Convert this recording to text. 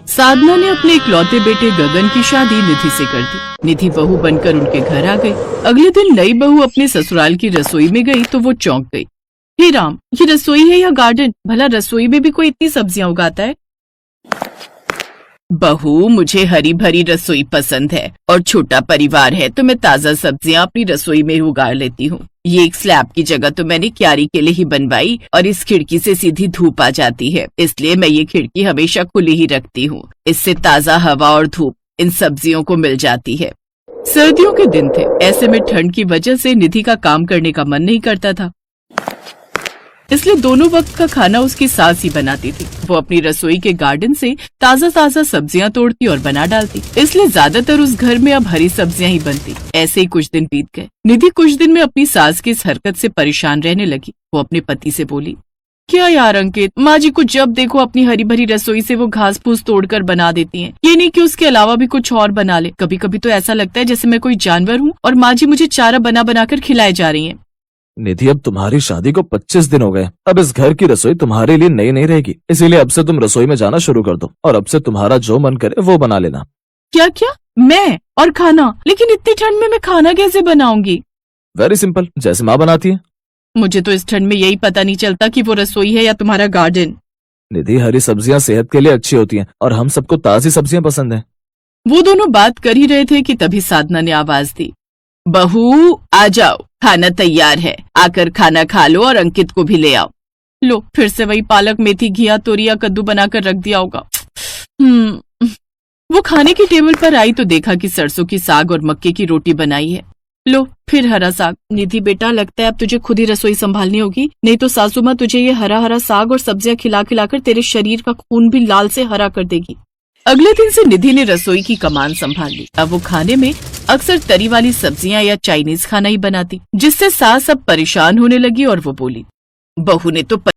साधना ने अपने इकलौते बेटे गगन की शादी निधि से कर दी। निधि बहू बनकर उनके घर आ गई। अगले दिन नई बहू अपने ससुराल की रसोई में गई तो वो चौंक गई। हे राम, ये रसोई है या गार्डन? भला रसोई में भी कोई इतनी सब्जियां उगाता है? बहू, मुझे हरी भरी रसोई पसंद है और छोटा परिवार है तो मैं ताजा सब्जियां अपनी रसोई में उगा लेती हूँ। ये एक स्लैब की जगह तो मैंने क्यारी के लिए ही बनवाई और इस खिड़की से सीधी धूप आ जाती है, इसलिए मैं ये खिड़की हमेशा खुली ही रखती हूँ। इससे ताजा हवा और धूप इन सब्जियों को मिल जाती है। सर्दियों के दिन थे, ऐसे में ठंड की वजह से निधि का काम करने का मन नहीं करता था, इसलिए दोनों वक्त का खाना उसकी सास ही बनाती थी। वो अपनी रसोई के गार्डन से ताजा ताजा सब्जियां तोड़ती और बना डालती, इसलिए ज्यादातर उस घर में अब हरी सब्जियां ही बनती। ऐसे ही कुछ दिन बीत गए। निधि कुछ दिन में अपनी सास की इस हरकत से परेशान रहने लगी। वो अपने पति से बोली, क्या यार अंकित, माँ जी को जब देखो अपनी हरी भरी रसोई से वो घास फूस तोड़कर बना देती हैं। ये नहीं कि उसके अलावा भी कुछ और बना ले। कभी कभी तो ऐसा लगता है जैसे मैं कोई जानवर हूँ और माँ जी मुझे चारा बना बनाकर खिलाए जा रही है। निधि, अब तुम्हारी शादी को 25 दिन हो गए। अब इस घर की रसोई तुम्हारे लिए नई नहीं रहेगी, इसीलिए अब से तुम रसोई में जाना शुरू कर दो और अब से तुम्हारा जो मन करे वो बना लेना। क्या क्या? मैं और खाना? लेकिन इतनी ठंड में मैं खाना कैसे बनाऊंगी? वेरी सिंपल, जैसे माँ बनाती है। मुझे तो इस ठंड में यही पता नहीं चलता कि वो रसोई है या तुम्हारा गार्डन। निधि, हरी सब्जियां सेहत के लिए अच्छी होती हैं और हम सबको ताजी सब्जियां पसंद हैं। वो दोनों बात कर ही रहे थे कि तभी साधना ने आवाज दी, बहू आ जाओ, खाना तैयार है, आकर खाना खा लो और अंकित को भी ले आओ। लो, फिर से वही पालक, मेथी, घिया, तोरिया, कद्दू बनाकर रख दिया होगा। वो खाने की टेबल पर आई तो देखा कि सरसों की साग और मक्के की रोटी बनाई है। लो, फिर हरा साग। निधि बेटा, लगता है अब तुझे खुद ही रसोई संभालनी होगी, नहीं तो सासू माँ तुझे ये हरा हरा साग और सब्जियां खिला खिलाकर तेरे शरीर का खून भी लाल से हरा कर देगी। अगले दिन से निधि ने रसोई की कमान संभाल ली। अब वो खाने में अक्सर तरी वाली सब्जियां या चाइनीज खाना ही बनाती, जिससे सास अब परेशान होने लगी और वो बोली, बहू ने तो